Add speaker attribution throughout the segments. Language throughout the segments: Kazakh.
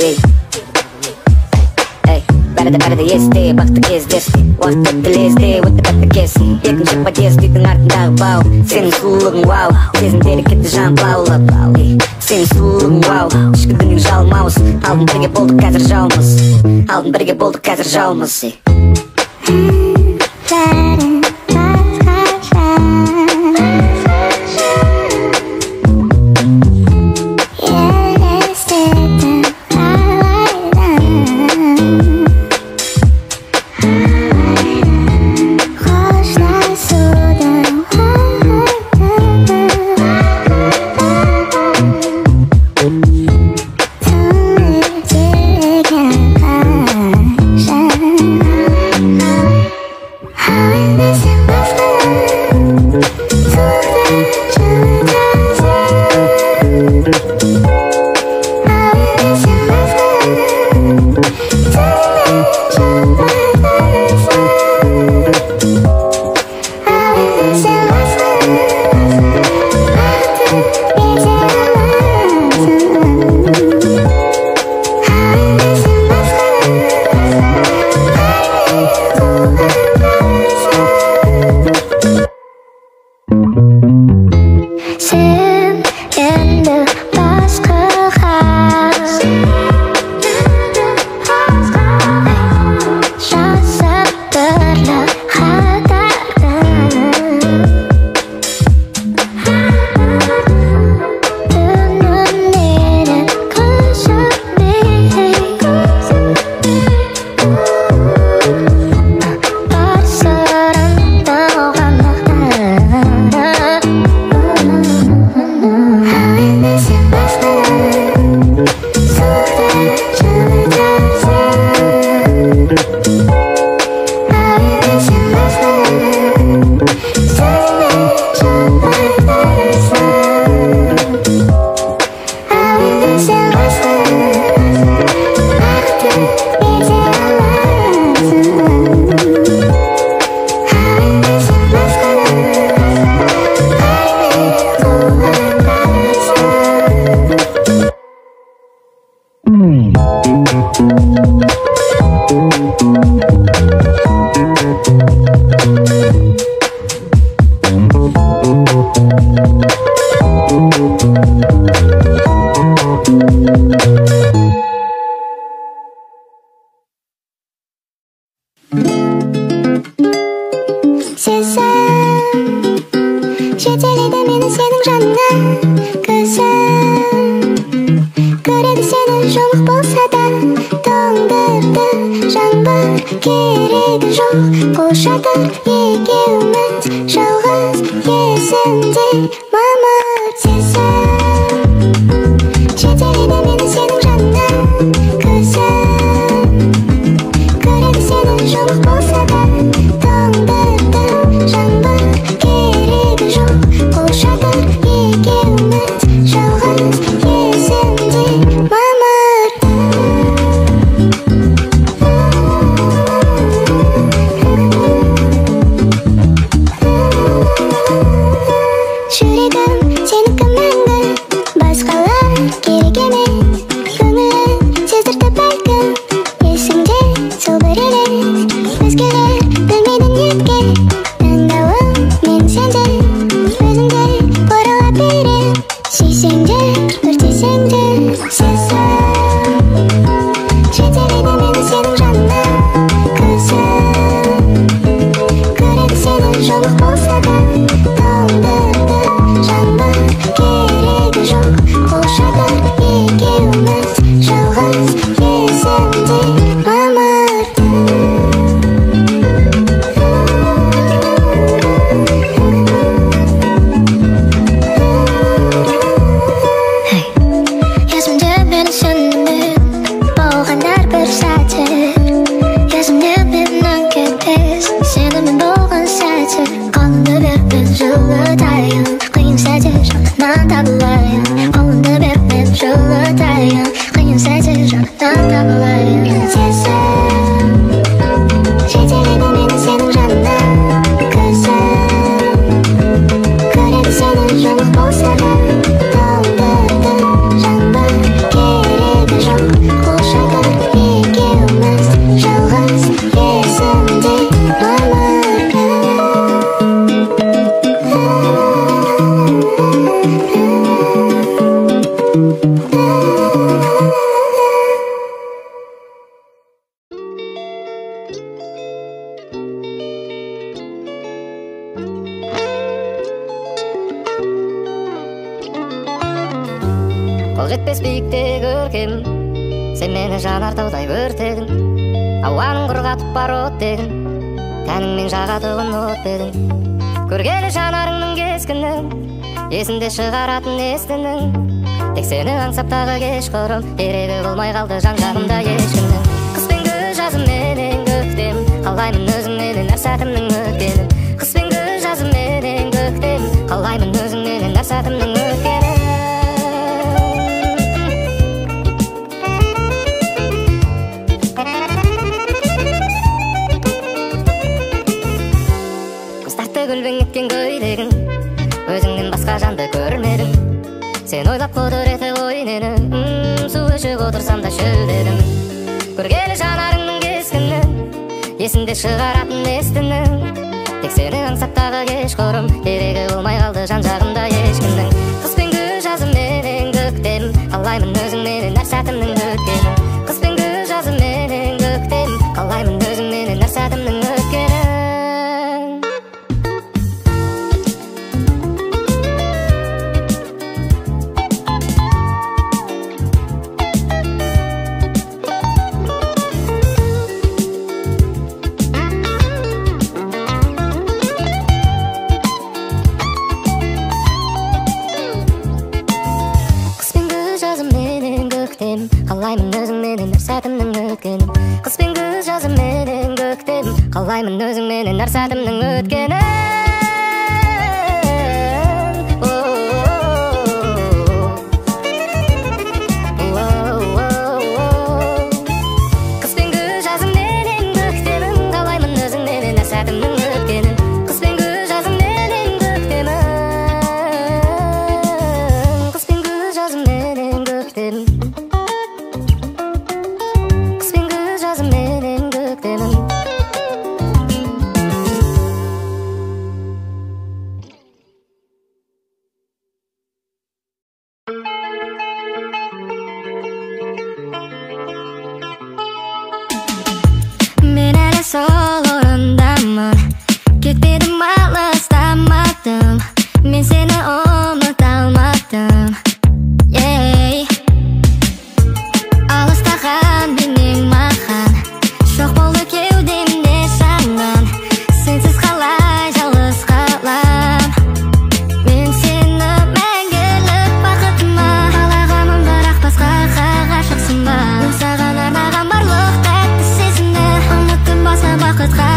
Speaker 1: Бәрі есте, бақты кездесті Уақыт өтті лезде, өтті бәтті кес Екінші подъезд үйдің артындағы бау Сенің сұлулығың вау Сезімдері кетті жан лаулап Сенің сұлулығың вау Ішкі дүнің жалмауыз Алдын бірге болдық қазір жаумыз Алдын бірге болдық қазір жаумыз
Speaker 2: Olsa da, dağıldı, yandı, gerek yok.
Speaker 1: Қол жетпес биікте көркем, сен мені жанартаудай өртедің. Ауаның құрғатып бар оттегін, тәніңмен жағатығын от дедің. Көргелі жанарыңның кескінін, есінде шығаратын естінің. Тек сені аңсап тағы кешқұрым, керегі болмай қалды жан-жағымда ешкімнің. Қыс пен күз жазым менен көктем, қалаймын өзіңнен әр сәтімнің өткенін. Қыс пен күз жазым менен көктем, қалаймын өзіңнен әр сәтімнің өткенін. Гүлбең еткен көйлегің, өзіңнен басқа жанды көрмедім. Сен ойлап құдіреті ғой нені, су ішіп отырсам да шөлдедім. Көргелі жанарыңның кескінін, есінде шығаратын естінің. Тек сені аңсап тағы кешқұрым, керегі болмай қалды жан-жағымда ешкімнің. Қыс пен күз жазым менен көктем, қалаймын өзіңнен әр сәтімнің өткенін. Қыс пен күз жазым менен көктем, қалаймын өзіңнен әр сәтімнің өткенін. Қалаймын өзіңменен әр сәтімнің өткенін. Қыс пен күз жазым менен көктем, қалаймын өзіңменен әр сәтімнің өткенін. Қыс пен күз жазым менен көктемін, қалаймын өзіңменен әр сәтімнің өткенін. Қыс пен күз жазым менен көктемін. Қыс пен күз жазым менен көктемін.
Speaker 2: Мен әлі сол орындамын, кетпедім алыстамадым, мен сені ұмыта алмадым. Алыстаған бейнең маған, жоқ болды кеудемде жанған. Сенсіз қалай жалғыз қалам, мен сені мәңгілік бақытыма қалағанмын, бірақ басқаға ғашықсың ба? Мен саған арнаған барлық тәтті сезімді ұмыттым, басқа бақытқа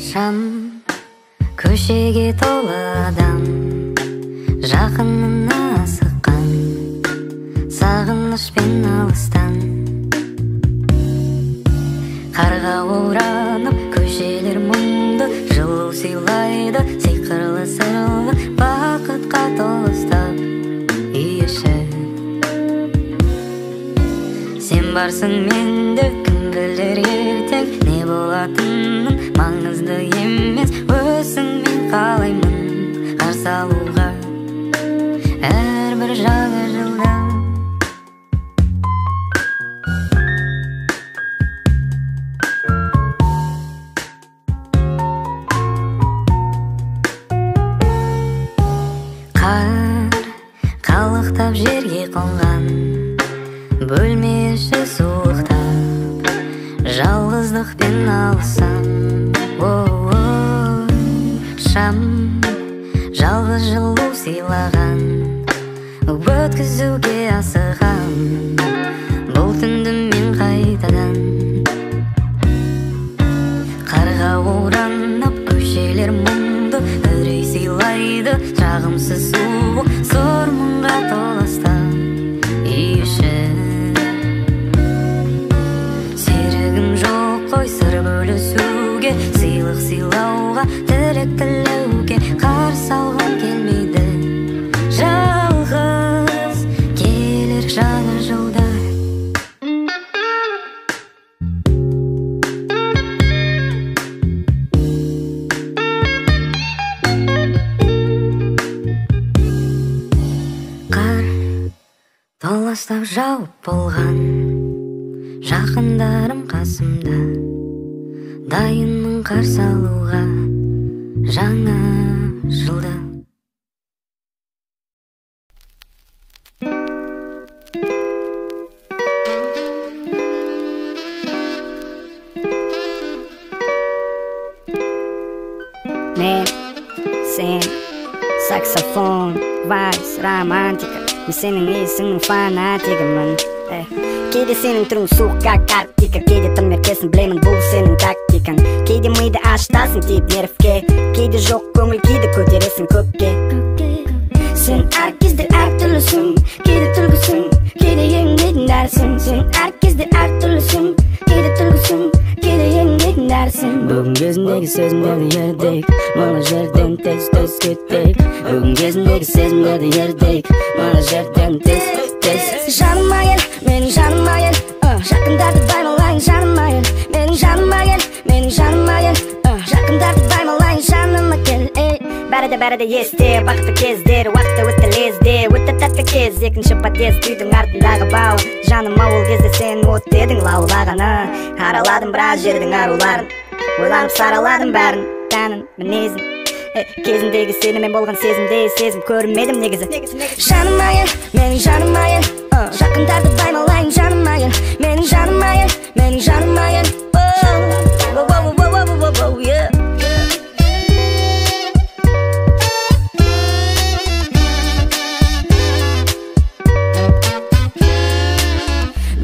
Speaker 2: Шам көшеге толы адам, жақынына асыққан, сағынышпен алыстан. Қарға оранып көшелер мұңды, жылу сыйлайды, сиқырлы сырлы, бақытқа толыстап үй іші. Сен барсың менде, кім білер ертең не болатынын, маңызды емес, өзіңмен қалаймын қарсы алуға әрбір жаңа жылда. Қар қалықтап жерге қонған, бөлме іші суықтап, жалғыздықпен алысам. Шам жалғыз жылу сыйлаған, өткізуге асығам бұл түнді мен қайтадан. Қарға оранып көшелер мұңды, үрей сыйлайды, жағымсыз суық зор мұңға толастан үй іші. Серігім жоқ қой сыр бөлісуге, сыйлық сыйлауға, тілек тілеуге, қарсы алғым келмейді жалғыз келер жаңа жылдар. Қар толастап жауып болған, жақындарым қасымда, дайынмын қарсы алуға жаңа жылды.
Speaker 1: Мен, сен, саксофон, вальс, романтика, мен сенің есіңнің фанатигімін. Кейде сенің түрің суыққа картика, кейде тым еркесін білемін, бұл сенің тактикаң. Кейде миды аштасың тиіп нервке, кейде жоқ көңіл күйді көтересің көкке. Сен әр кезде әр түрлісің, кейде түлгісің, кейде еңдейтін дәрісің. Сен әр кезде әр түрлісің, кейде түлгісің, кейде еңдейтін дәрісің. Бүгін кезіндегі сезімдерді ердейік, мұны жерден тез кеттейік. Бүгін кезіндегі сезімдерді ердейік, мұны жерден тез. Жаныма кел, менің жаныма кел, жақындарды баймалайын жаныма кел. Менің жаныма кел, менің жаныма кел, жақындарды баймалайын жаныма кел. Бәрі де есте, бақытты кездер, уақыты өтті лезде, өтті тәтті кез, екінші подъезд үйдің артындағы бау. Жаныма ол кезде сен от едің лаулағаны, араладым біраз жердің аруларын, ойланып сараладым бәрін, тәнін, мінезін. Кезіндегі сенімен болған сезімде сезім көрмедім негізі. Жаныма кел, менің жаныма кел, жақындарды баймалайын жаныма кел. Менің жаныма кел, менің жаныма кел.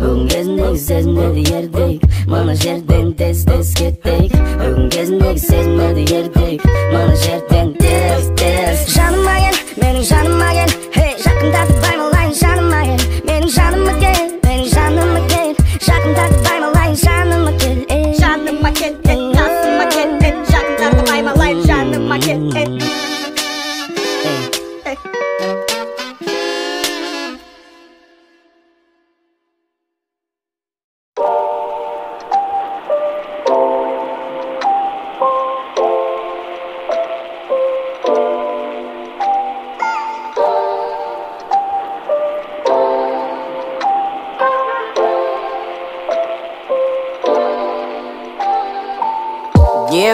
Speaker 1: Бүгін кезіндегі сезімдерді ердейік, мұны жерден тез кеттейік. Бүгін кезіндегі сезімдерді ердейік, мұны жерден тез. Жаныма кел, менің жаныма кел, жақындарды баймалайын жаныма кел. Менің жаныма кел, менің жаныма кел, жақындарды баймалайын жаныма кел. Жаныма кел, қасыма кел, жақындарды баймалайын жаныма кел.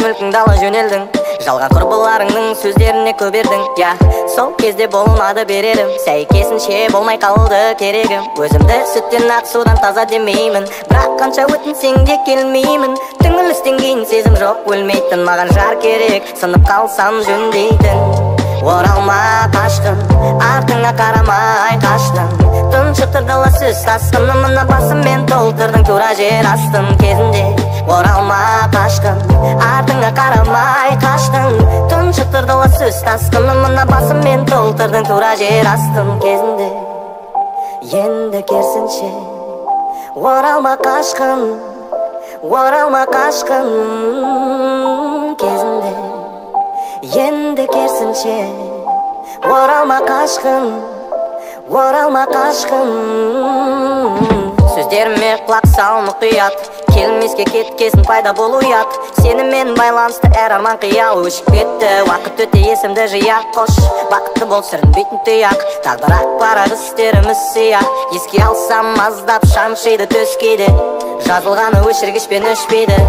Speaker 3: Мүлкіңді ала жөнелдің, жалған құрбыларыңның сөздеріне көбердің. Сол кезде болмады берерім, сәйкесінше болмай қалды керегім. Өзімді сүттен ақ судан таза демеймін, бірақ қанша өтінсең де келмеймін. Түңілістен кейін сезім жоқ өлмейтін, маған жар керек, сынып қалсам жөндейтін. Оралма қашқын, артыңа қарамай қаштың. Тұншықтырды ла сөз тасқыны, мына басыммен толтырдың тура жер астын кезінде. Оралма қашқын, артыңа қарамай сөз тасқынымына басыммен толтырдың тура жер астын кезінде. Енді керісінше оралма қашқын, оралма қашқын кезінде. Енді керісінше оралма қашқын, оралма қашқын. Сөздеріме құлақ сал мұқият, келмеске кеткесін пайда болу ұят. Сенімен байланысты әр арман қиял өшіп кетті, уақыт өте есімді жия. Қош, бақытты бол сүрінбейтін тұяқ, тағдыр ақпарат істеріміз сияқ. Еске алсам аздап шаншиды төс кейде, жазылғаны өшіргішпен өшпейді.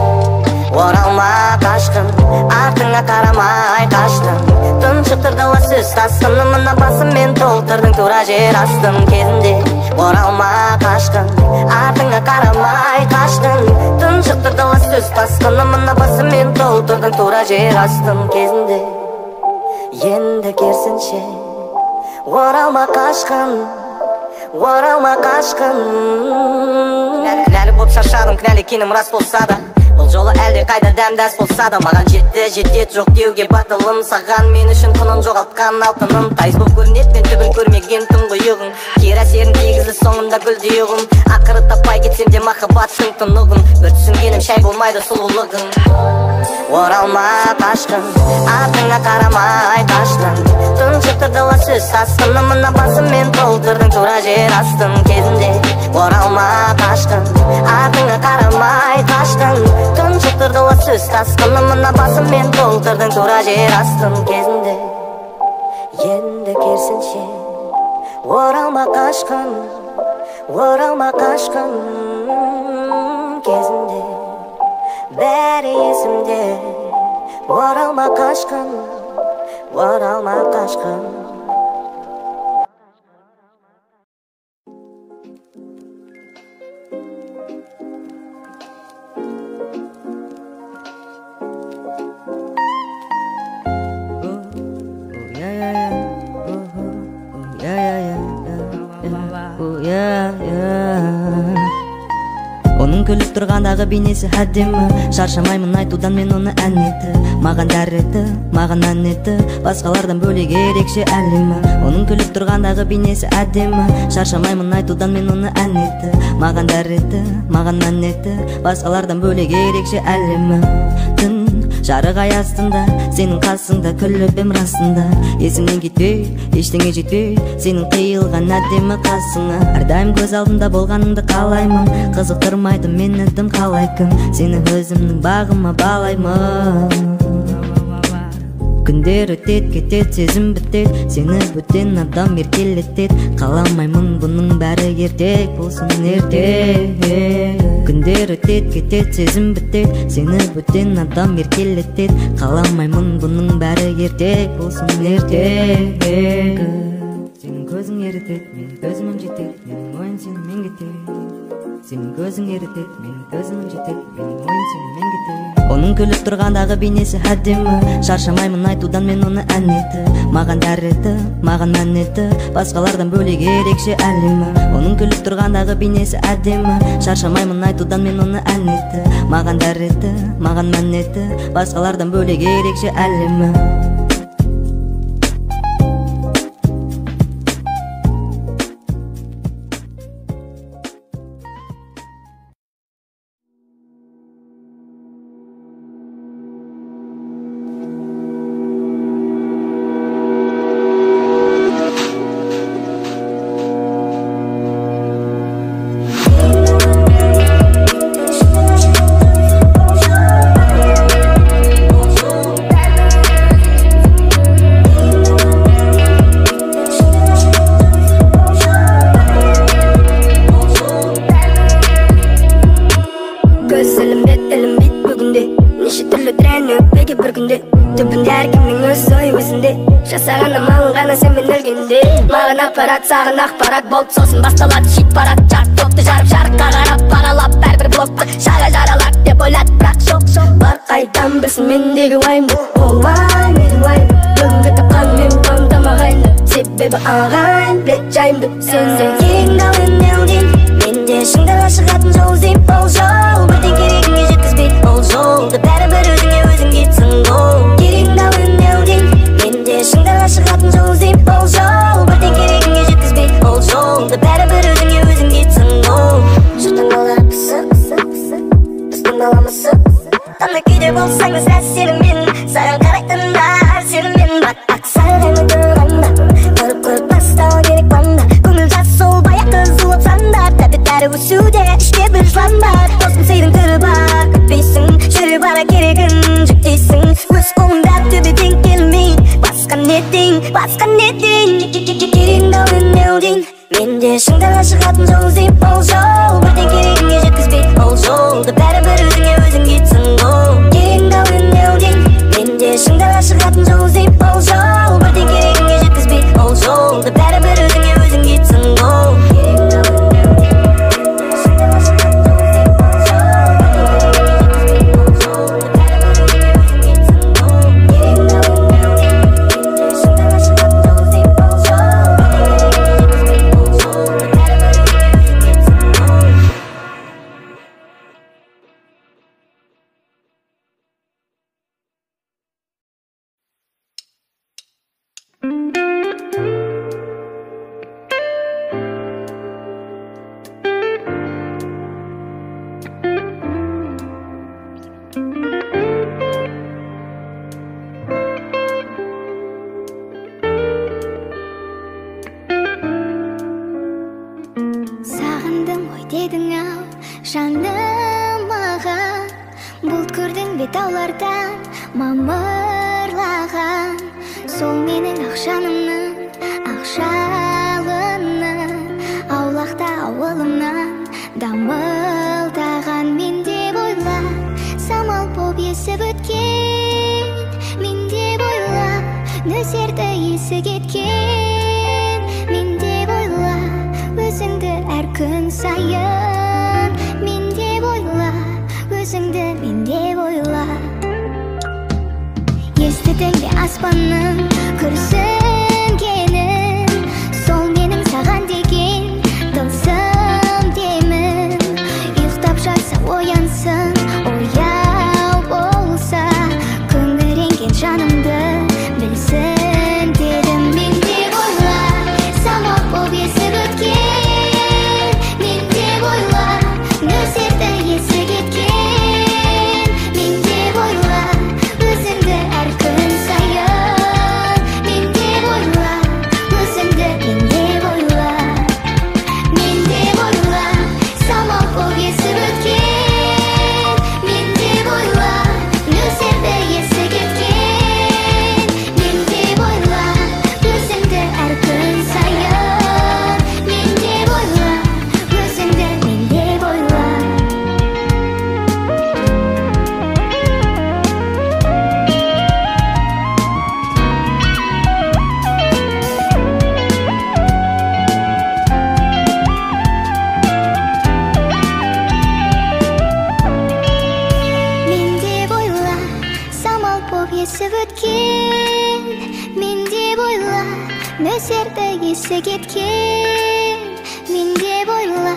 Speaker 3: Оралма қашқын, артыңа қарамай қаштың. Тұншықтырды сөз тасқынымына басыммен толтырдың тура жер астын кезінде. Оралма қашқын, артыңа қарамай қаштың. Тұншықтырды сөз тасқынымына басыммен толтырдың тура жер астын кезінде. Енді керісінше оралма қашқын, оралма қашқын. Кінәлі боп шаршадым, кінәлі екенім рас болса да, бұл жолы әлде қайда дәмдәс болса да, маған жетті жетет жоқ деуге батылым. Саған мен үшін құнын жоғалтқан алтыным, тайыз боп көрінет мен түбін көрмеген тұңғиығың. Кері әсерін тигізді соңында гүлдеуім, ақыры таппай кетсем де махаббаттың тұнығын. Бір түсінгенім шай болмайды сұлулығың. Оралма қашқын, артыңа қарамай қаштың. Тұншықтырды сөз тасқынымына басыммен толтырдың тура жер астын кезінде. Оралма қашқын, артыңа қарамай қаштың. Тұншықтырды сөз тасқынымына басыммен толтырдың тура жер астын кезінде. Енді керісінше оралма қашқын, оралма қашқын кезінде. Бәрі есімде, оралма қашқын, оралма қашқын. Оның күліп тұрғандағы бейнесі әдемі, шаршамаймын айтудан мен оны әнеті. Маған дәрреті, маған әнеті, басқалардан бөлек ерекше әлемі. Оның күліп тұрғандағы бейнесі әдемі, шаршамаймын айтудан мен оны әнеті. Маған дәрреті, маған әнеті, басқалардан бөлек ерекше әлемі. Түн жарық ай астында, сенің қасыңда күліп ем расында. Есімнен кетпей, ештеңе жетпей, сенің қиылған әдемі қасыңа. Әрдайым көз алдымда болғаныңды қалаймын, қызықтырмайды мені дым қалай кім. Сені өзімнің бағыма балаймын. Күндер өтет кетет, сезім бітет, сені бөтен адам еркелетет. Қаламаймын бұның бәрі ертек болсын ертек. Күндер өтет кетет, сезім бітет, сені бөтен адам еркелетет. Қаламаймын бұның бәрі ертек болсын ертек. Сенің көзің ерітет, мен көзімім жетет, менің ойын сенімен кетет. Сенің көзің ерітет, менің көзімім жетет, менің ойын сенімен кетет. Оның күліп тұрғандағы бейнесі әдемі, шаршамаймын айтудан мен оны әнеті. Маған дәрреті, маған әнеті, басқалардан бөлек ерекше әлемі. Оның күліп тұрғандағы бейнесі әдемі, шаршамаймын айтудан мен оны әнеті. Маған дәрреті, маған әнеті, басқалардан бөлек ерекше әлемі.
Speaker 4: Саған ақпарат болып сосын басталады шит парад. Жарқ топты жарып жарыққа қарап паралап бәрбір блокты шаға жаралап деп ойлады, бірақ жоқ. Бар қайдан білсін мендегі уайымды, болмай менің уайым. Бүгінгі тапқан мен қамдамағайынды, себебі ағайын білет жайымды. Сенде керегіңді ал енелден, менде шыңдала шығатын жол іздейм. Ол жол бірден керегіңе жеткізбейді, ол жолды бәрібір өзіңе өзің кетсін ғой. Керегіңді ал енелден, менде аламысың? Қандай күйде болсаң да сәл сеніммен саған қарайтындар сеніммен Ақ сарайда тұрғанда көріп бастау керек банда Көңіл жас сол баяқ қызуып сандар Тәтті тәрі өсуде іште бір жылан бар Досым сыйдың түрі бар күтпейсің Жүрі бара керегін жүктейсің Өз қолыңда төбеден келмей Басқа не дейін Керегіңді ал үнеуден Менде шыңдарға шығатын жол іздейм ол жол Бірден керегіңе жеткізбей ол жолды Бәрібір өзіңе өзің кетсің ол Керегіңді ал үнеуден Менде шыңдарға шығатын жол іздейм ол жол Бірден керегіңе жеткізбей ол жолды Бәрібір өзіңе өзің кетсің ол Керегіңді ал үнеуден Шыңдарға шығатын жол іздейм ол жол Бірден керегіңе жеткізбей ол жол Керегіңді ал үнеуден Шыңдарға шығатын жол іздейм ол
Speaker 2: Сағындым ой дедің ау жаным маған Бұлт көрдің бе таулардан мамырлаған Сол менің ақ жанымның ақ жалыны Аулақта ауылымнан дамылдаған Мен деп ойла самал боп есіп өткен Мен деп ойла нөсерді есі кеткен Мен деп ойла өзіңді әр күн сайын Мен деп ойла өзіңді мен деп ойла Естідің бе аспанның күрсінгенін Сол менің саған деген тылсым демін Ұйықтап жатса оянсын ояу болса Күңіренген жанымды білсін дедім Мен деп ойла самал боп есіп өткен Мен деп ойла нөсерді есі кеткен Мен деп ойла өзіңді әр күн сайын Мен деп ойла өзіңді мен деп ойла Мен деп ойла самал боп есіп өткен Мен деп ойла нөсерді есі кеткен Мен деп ойла өзіңді әр күн сайын Мен деп ойла өзіңді мен деп ойла Мен деп ойла самал боп есіп өткен Мен деп ойла нөсерді есі кеткен Мен деп ойла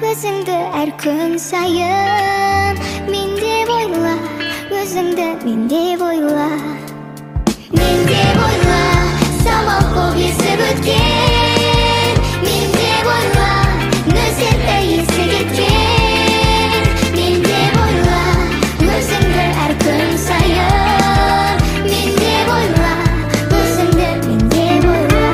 Speaker 2: өзіңді әр күн сайын Мен деп ойла өзіңді мен деп ойла Мен деп ойла самал боп есіп өткен Мен деп ойла нөсерді есі кеткен Мен деп ойла өзіңді әр күн сайын Мен деп ойла өзіңді мен деп ойла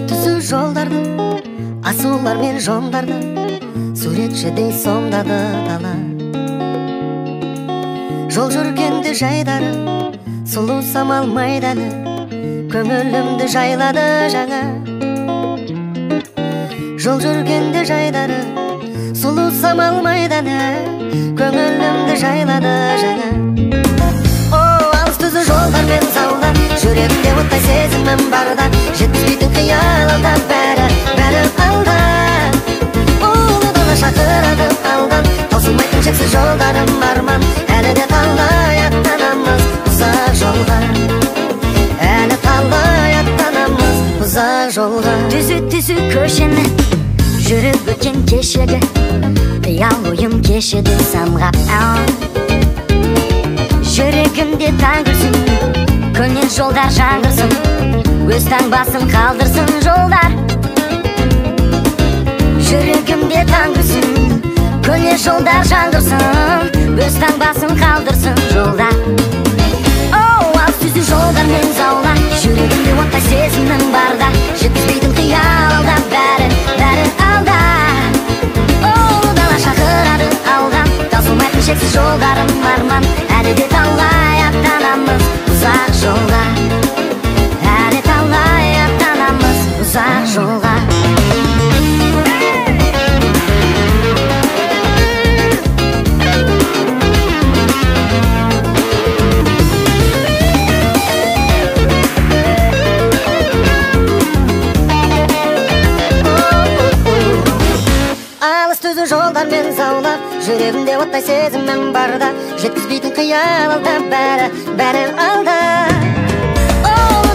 Speaker 3: Түзу жолдарды асулар мен жондарды суретшідей сомдады дала Жол жүргенде жайдары сұлу самал майданы көңілімді жайлады жаңа Жол жүргенде жайдары сұлу самал майданы көңілімді жайлады жаңа Алыс түзу жолдар мен залда жүректе оттай сезімім барда жеткізбейтін қиялымда бәрі алда Ұлы дала шақырады алдан таусылмайтын шексіз жолдарым арман
Speaker 1: самға жүрегімде таңғырсын, көнен жолдар жаңғырсын, өз таңбасын қалдырсын жолдар. Жүрегімде таңғырсын, көнен жолдар жаңғырсын, өз таңбасын қалдырсын жолдар. Ал сүзі жолдармен заула, жүрегімде оттай сезімнің барда, жеткізбейтін қиял алда, бәрі алда. Дала шақырады алдан, таусылмайтын шексіз жолдарым арман, әлі де талай аттанамыз ұзақ жолға, әлі талай аттанамыз ұзақ жолға. Жолдармен заулап, жүрегімде оттай сезімім барда, жеткізбейтін қиял алда, бәрі алда.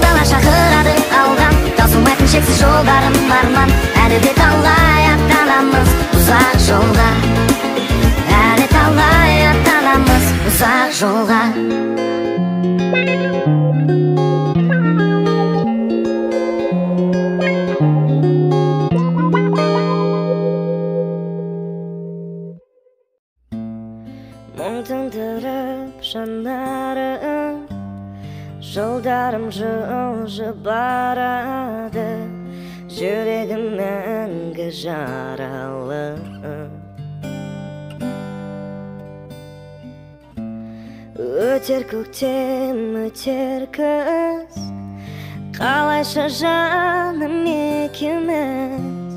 Speaker 1: Дала шақырады алдан, таусылмайтын шексіз жолдарым арман, әлі де талай аттанамыз ұзақ жолға, әлі талай аттанамыз ұзақ жолға. Тындырып жанарым, жолдарым жылжы барады, жүрегім мәңгі жаралы. Өтер көктем, өтер күз, қалайша жаным екеуміз,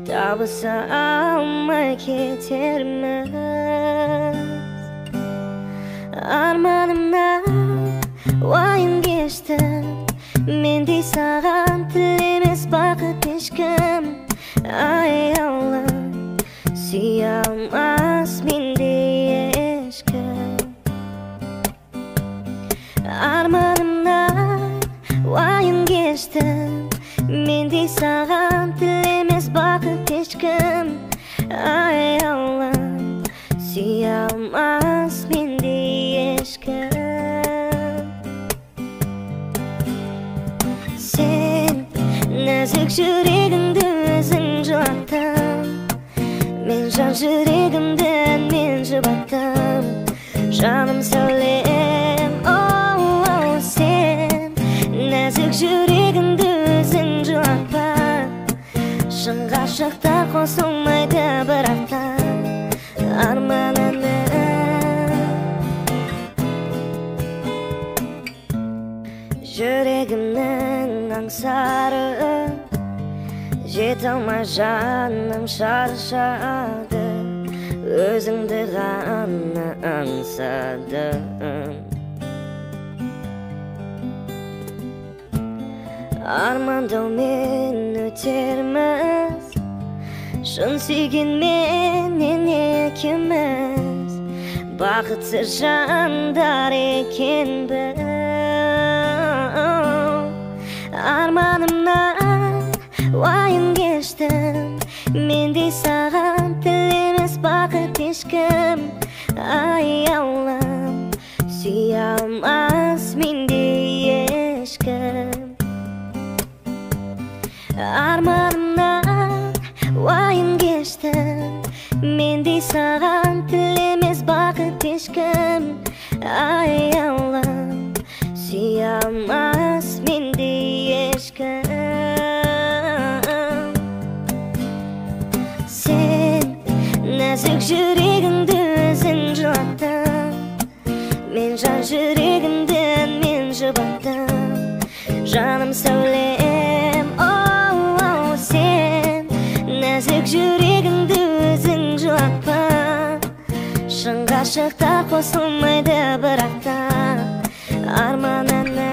Speaker 1: табыса алмай кетерміз. Арманымнан уайым кештім, мендей саған тілемес бақыт ешкім. Ай Аллам, сүйе алмас мендей ешкім. Арманымнан уайым кештім, мендей саған тілемес бақыт ешкім. Ай Аллам, сүйе алмас мендей ешкім. Сен нәзік жүрегіңді өзің жылаттың, мен жан жүрегімді мен жұбаттым. Жаным сәулем, сен нәзік жүрегіңді өзің жылатпа. Шын ғашықтар қосылмайды бірақта арманына. Жүрегімнің аңсары, жете алмай жаным шаршады, өзіңді ғана аңсадым. Армандаумен өтерміз, шын сүйгенменен екеуміз, бақытсыз жандар екенбіз. Арманымнан уайым кештім, мендей саған тілемес бақыт ешкім. Ай Аллам, сүйе алмас мендей ешкім. Арманымнан уайым кештім, мендей саған тілемес бақыт ешкім. Ай Аллам, сүйе алмас мендей ешкім. Сен нәзік жүрегіңді өзің жылаттың, мен жан жүрегімді мен жұбаттым. Жаным сәулем, сен нәзік жүрегіңді өзің жылатпа. Шын ғашықтар қосылмайды бірақта арманына.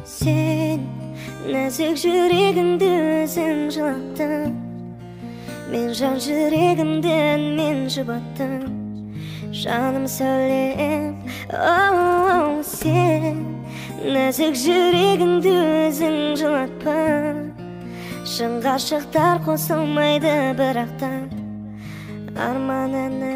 Speaker 1: Сен нәзік жүрегіңді өзің жылаттың, мен жан жүрегімді мен жұбаттым.
Speaker 5: Жаным сөйлем, сен нәзік жүрегіңді өзің жылатпа. Шын ғашықтар қосылмайды бірақта арманына.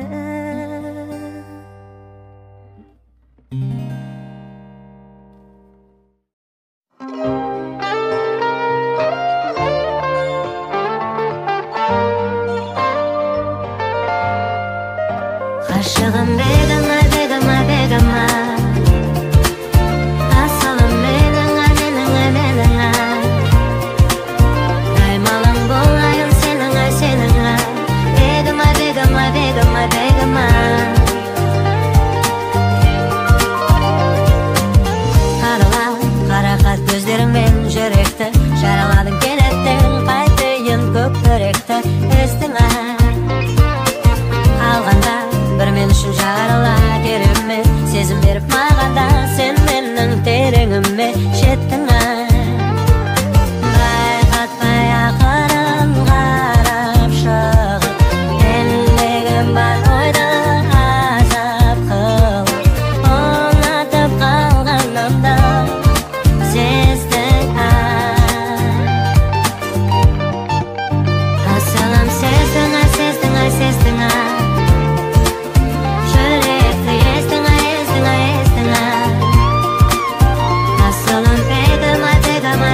Speaker 5: Ғашығым бегама, бегама, бегама, асылым менің, менің, аймалың болайын сенің, сенің, бегама, бегама, бегама, бегама. Қаралап, қарақат көздеріңмен жүректі жараладың кенеттен, қайтейін көк көректі естіңа. Қалғанда бір мен үшін жарала кереме, сезім беріп мағанда сен менің тереңіме жеттің. Байқатпай ақырын қарап шығып, ендігім бар ойды азап қылып, ұнатып қалғанымды сездің. Асылым сездің, сездің, сездің.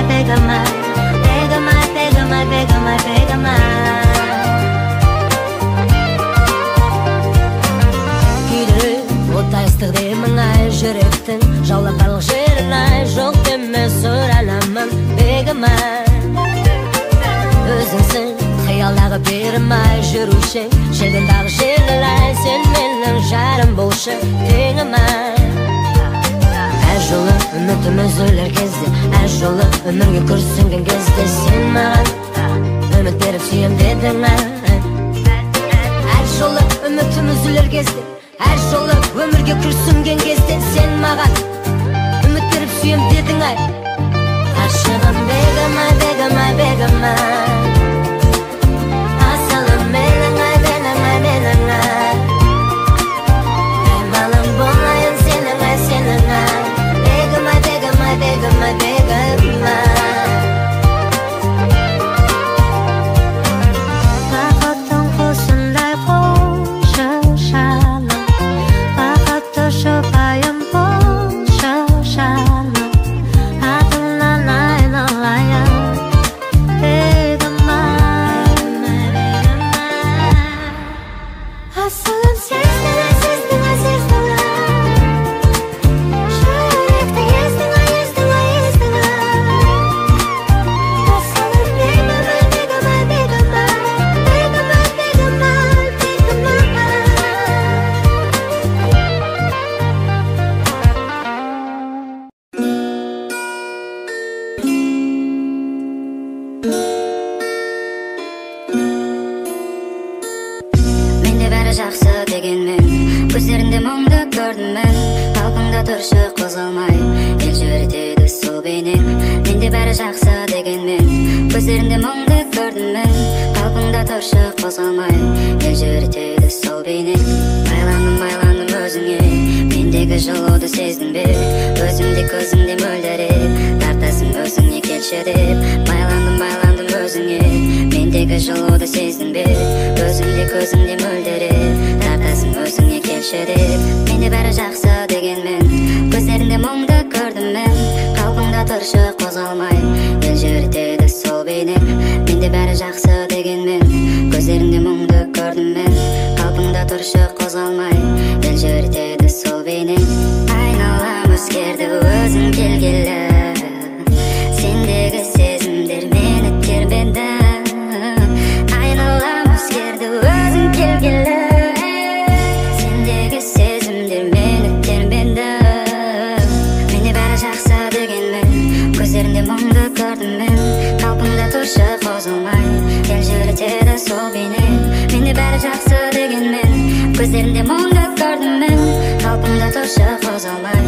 Speaker 5: Pegama, pegama, pegama, pegama, pegama. Kүйдіріп оттай ыстық демің ай жүректің, жаулап барлық жерін ай жоқ деме сұранамын бегама. Өзіңсің қиялдағы берім ай жүруші, желден дағы желілай сен менің жарым болшы теңім ай. Әр жолы үмітім үзілер кезде, әр жолы өмірге күрсінген кезде сен маған үміт беріп сүйем дедің. Әр жолы үмітім үзілер кезде, әр жолы өмірге күрсінген кезде сен маған үміт беріп сүйем дедің. Ғашығым бегама, бегама, бегама, асылым менің, менің, менің, аймалың болайын сенің, сенің. Begama, begama, begama, begama. Бақыттың құсындай қошы жаным, бақытты жұбайым болшы жаным, атыңнан айналайын бегама. Асылым сездің, сездің, сездің. Жақсы дегенмен көздерінде мұңды көрдім мен, қалпыңда тұршы қозғалмай ел жүретеді сол бейнең. Менде бәрі жақсы дегенмен көздерінде мұңды көрдім мен, қалпыңда тұршы қозғалмай ел жүретеді сол бейнең. Байландым, байландым өзіңе, мендегі жылуды сездің бе, өзімде көзімде мөлдіреп тартасың өзіңе келші деп. Байландым, байландым өзіңе, мендегі жылуды сездің бе, өзімде көзімде мөлдіреп тартасың өзіңе келші деп. Менде бәрі жақсы дегенмен көздерінде мұңды көрдім мен, қалпыңда тұршы қозғалмай ел жүретеді сол бейнең. Менде бәрі жақсы дегенмен көздерінде мұңды көрдім мен, қалпыңда тұршы қозғалмай ел жүретеді сол бейнең. Айналам өзгерді өзің келгелі, сендегі сезімдер мені тербеді. Айналам өзгерді өзің келгелі, сендегі сезімдер мені тербеді. Менде бәрі жақсы дегенмен көздерінде мұңды көрдім мен, қалпыңда тұршы қозғалмай ел жүретеді сол бейнең. Менде бәрі жақсы дегенмен көздерінде мұңды көрдім мен, қалпыңда тұршы қозғалмай